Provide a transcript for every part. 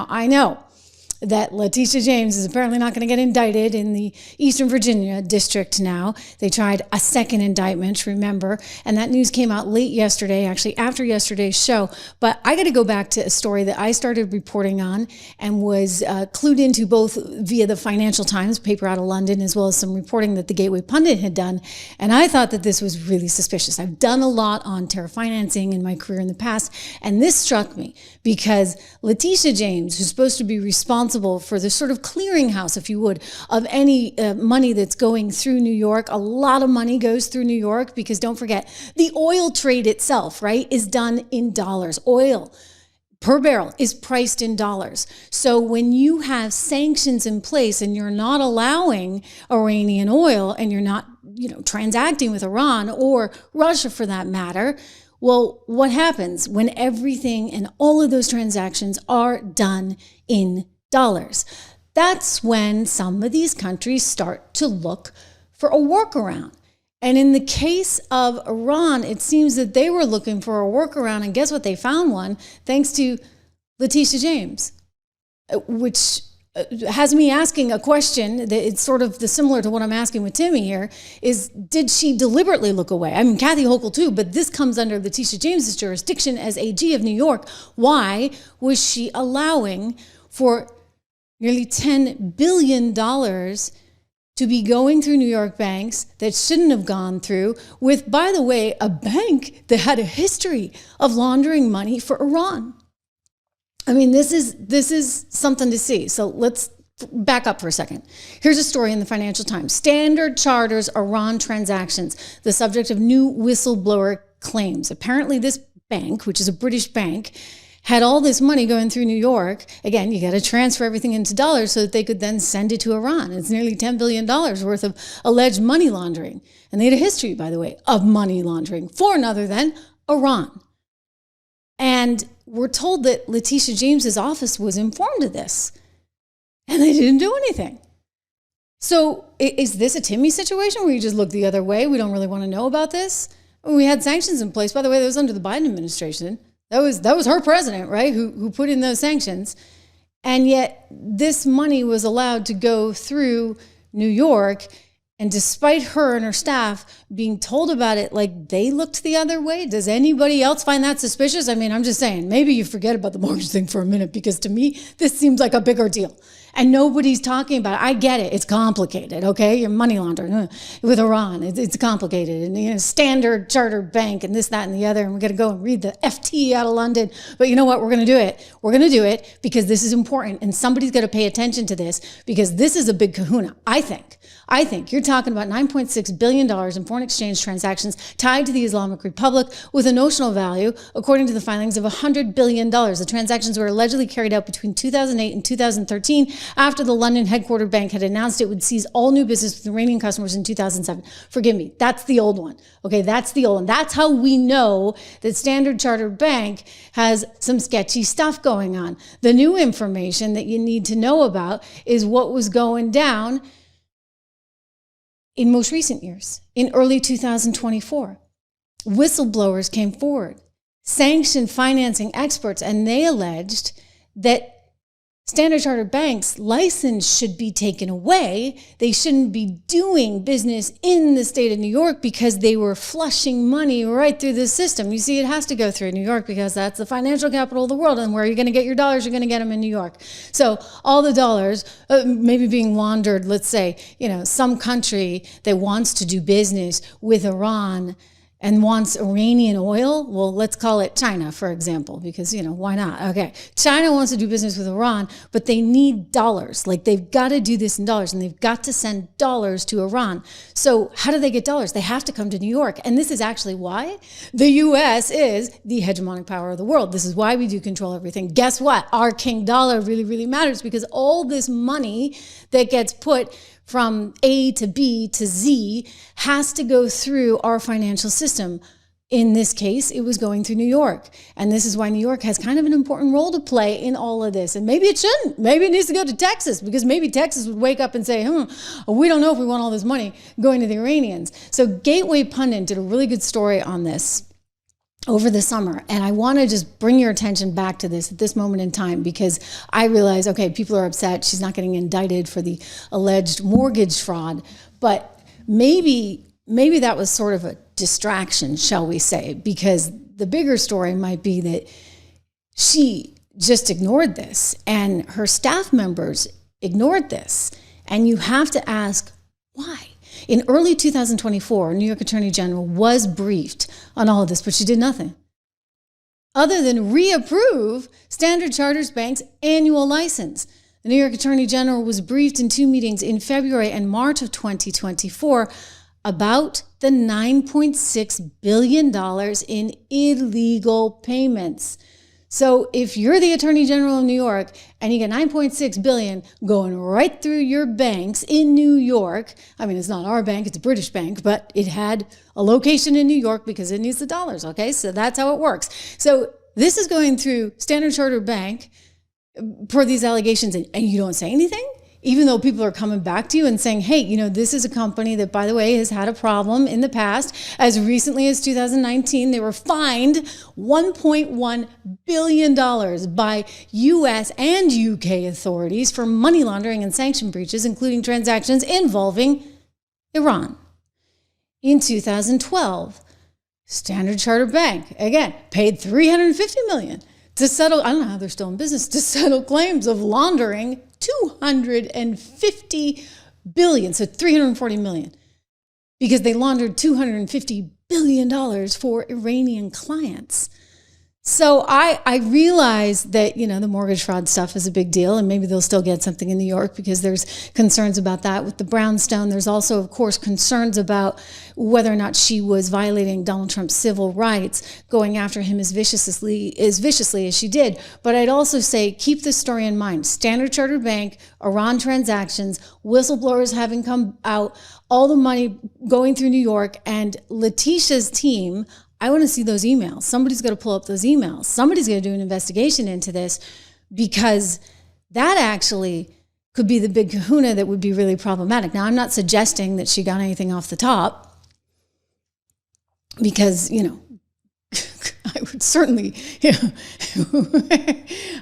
I know that Letitia James is apparently not going to get indicted in the Eastern Virginia district now. They tried a second indictment, remember, and that news came out late yesterday, actually after yesterday's show. But I got to go back to a story that I started reporting on and was clued into both via the Financial Times, paper out of London, as well as some reporting that the Gateway Pundit had done. And I thought that this was really suspicious. I've done a lot on terror financing in my career in the past, and this struck me because Letitia James, who's supposed to be responsible for the sort of clearinghouse, if you would, of any money that's going through New York. A lot of money goes through New York because don't forget, the oil trade itself, right, is done in dollars. Oil per barrel is priced in dollars. So when you have sanctions in place and you're not allowing Iranian oil and you're not, transacting with Iran or Russia for that matter, well, what happens when everything and all of those transactions are done in dollars? That's when some of these countries start to look for a workaround. And in the case of Iran, it seems that they were looking for a workaround, and guess what? They found one thanks to Letitia James, which has me asking a question that it's sort of similar to what I'm asking with Timmy here, is did she deliberately look away? I mean, Kathy Hochul too, but this comes under Letitia James's jurisdiction as AG of New York. Why was she allowing for nearly $10 billion to be going through New York banks that shouldn't have gone through, with, by the way, a bank that had a history of laundering money for Iran? I mean, this is something to see. So let's back up for a second. Here's a story in the Financial Times. Standard Charter's Iran transactions, the subject of new whistleblower claims. Apparently this bank, which is a British bank, had all this money going through New York. Again, you got to transfer everything into dollars so that they could then send it to Iran. It's nearly $10 billion worth of alleged money laundering. And they had a history, by the way, of money laundering for none other than Iran. And we're told that Letitia James's office was informed of this, and they didn't do anything. So is this a Timmy situation where you just look the other way? We don't really want to know about this? We had sanctions in place. By the way, that was under the Biden administration. That was her president, right, who put in those sanctions. And yet this money was allowed to go through New York. And despite her and her staff being told about it, like, they looked the other way. Does anybody else find that suspicious? I mean, I'm just saying, maybe you forget about the mortgage thing for a minute, because to me, this seems like a bigger deal. And nobody's talking about it. I get it. It's complicated, okay? You're money laundering with Iran. It's complicated. And Standard Chartered Bank and this, that, and the other. And we're going to go and read the FT out of London. But you know what? We're going to do it. We're going to do it because this is important. And somebody's got to pay attention to this, because this is a big kahuna, I think. You're talking about $9.6 billion in foreign exchange transactions tied to the Islamic Republic with a notional value, according to the filings, of $100 billion. The transactions were allegedly carried out between 2008 and 2013 after the London headquartered bank had announced it would cease all new business with Iranian customers in 2007. Forgive me, that's the old one. Okay, that's the old one. That's how we know that Standard Chartered Bank has some sketchy stuff going on. The new information that you need to know about is what was going down in most recent years. In early 2024, whistleblowers came forward, sanctioned financing experts, and they alleged that Standard Chartered Bank's license should be taken away. They shouldn't be doing business in the state of New York because they were flushing money right through the system. You see, it has to go through New York because that's the financial capital of the world, and where you're going to get your dollars, you're going to get them in New York. So all the dollars maybe being laundered, let's say, some country that wants to do business with Iran and wants Iranian oil, well, let's call it China, for example, because, why not? Okay, China wants to do business with Iran, but they need dollars. Like, they've got to do this in dollars, and they've got to send dollars to Iran. So how do they get dollars? They have to come to New York. And this is actually why the U.S. is the hegemonic power of the world. This is why we do control everything. Guess what? Our king dollar really, really matters, because all this money that gets put from A to B to Z has to go through our financial system. In this case, it was going through New York. And this is why New York has kind of an important role to play in all of this. And maybe it shouldn't. Maybe it needs to go to Texas, because maybe Texas would wake up and say, we don't know if we want all this money going to the Iranians. So Gateway Pundit did a really good story on this. over the summer. And I want to just bring your attention back to this at this moment in time, because I realize, okay, people are upset. She's not getting indicted for the alleged mortgage fraud, but maybe that was sort of a distraction, shall we say, because the bigger story might be that she just ignored this and her staff members ignored this. And you have to ask why. In early 2024, New York Attorney General was briefed on all of this, but she did nothing other than reapprove Standard Chartered Bank's annual license. The New York Attorney General was briefed in 2 meetings in February and March of 2024 about the $9.6 billion in illegal payments. So if you're the Attorney General of New York and you get $9.6 billion going right through your banks in New York, I mean, it's not our bank, it's a British bank, but it had a location in New York because it needs the dollars, okay? So that's how it works. So this is going through Standard Chartered Bank per these allegations, and you don't say anything? Even though people are coming back to you and saying, hey, this is a company that, by the way, has had a problem in the past. As recently as 2019, they were fined $1.1 billion by U.S. and U.K. authorities for money laundering and sanction breaches, including transactions involving Iran. In 2012, Standard Chartered Bank, again, paid $350 million to settle, I don't know how they're still in business, to settle claims of laundering $250 billion, so $340 million, because they laundered $250 billion for Iranian clients. So I realize that, the mortgage fraud stuff is a big deal, and maybe they'll still get something in New York because there's concerns about that with the brownstone. There's also, of course, concerns about whether or not she was violating Donald Trump's civil rights, going after him as viciously as she did. But I'd also say, keep this story in mind. Standard Chartered Bank, Iran transactions, whistleblowers having come out, all the money going through New York, and Letitia's team. I want to see those emails. Somebody's got to pull up those emails. Somebody's going to do an investigation into this, because that actually could be the big kahuna that would be really problematic. Now, I'm not suggesting that she got anything off the top, because, I would certainly,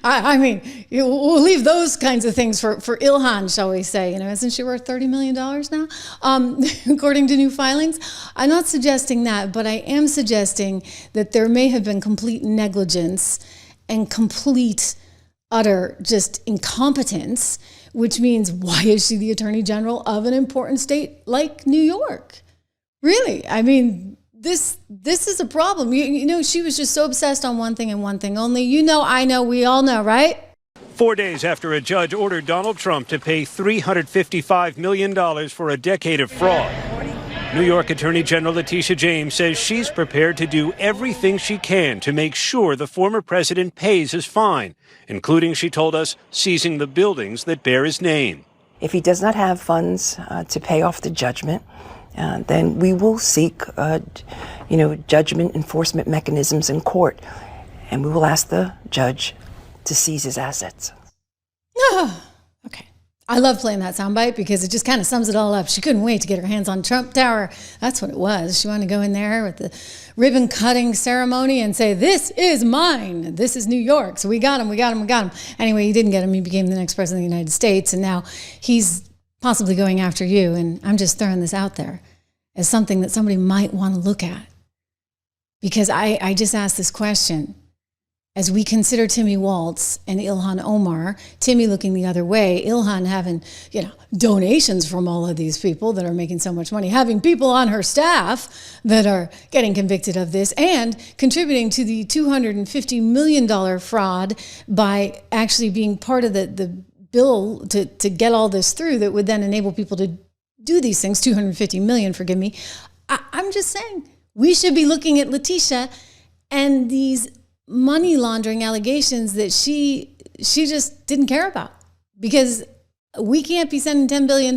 I mean, we'll leave those kinds of things for Ilhan, shall we say. Isn't she worth $30 million now, according to new filings? I'm not suggesting that, but I am suggesting that there may have been complete negligence and complete, utter just incompetence, which means, why is she the Attorney General of an important state like New York? Really? I mean, This is a problem. She was just so obsessed on one thing and one thing only. I know, we all know, right? 4 days after a judge ordered Donald Trump to pay $355 million for a decade of fraud, New York Attorney General Letitia James says she's prepared to do everything she can to make sure the former president pays his fine, including, she told us, seizing the buildings that bear his name. If he does not have funds to pay off the judgment, then we will seek, judgment enforcement mechanisms in court, and we will ask the judge to seize his assets. Okay. I love playing that soundbite because it just kind of sums it all up. She couldn't wait to get her hands on Trump Tower. That's what it was. She wanted to go in there with the ribbon cutting ceremony and say, this is mine. This is New York. So we got him. Anyway, he didn't get him. He became the next president of the United States, and now he's possibly going after you. And I'm just throwing this out there as something that somebody might want to look at. Because I just asked this question. As we consider Timmy Waltz and Ilhan Omar, Timmy looking the other way, Ilhan having, donations from all of these people that are making so much money, having people on her staff that are getting convicted of this, and contributing to the $250 million fraud by actually being part of the bill to get all this through that would then enable people to do these things. $250 million, forgive me. I'm just saying, we should be looking at Letitia and these money laundering allegations that she just didn't care about, because we can't be sending $10 billion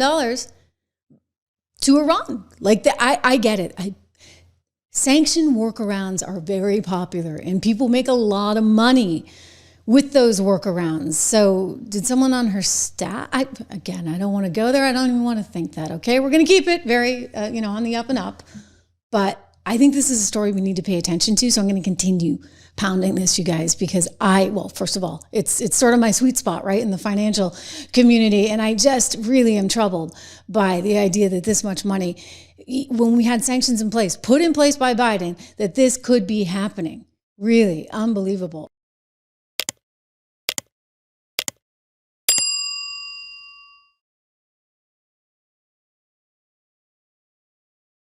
to Iran. I get it. Sanction workarounds are very popular and people make a lot of money with those workarounds. So did someone on her staff, I don't want to go there. I don't even want to think that, okay? We're going to keep it very, on the up and up. But I think this is a story we need to pay attention to. So I'm going to continue pounding this, you guys, because well, first of all, it's sort of my sweet spot, right, in the financial community. And I just really am troubled by the idea that this much money, when we had sanctions in place, put in place by Biden, that this could be happening. Really unbelievable.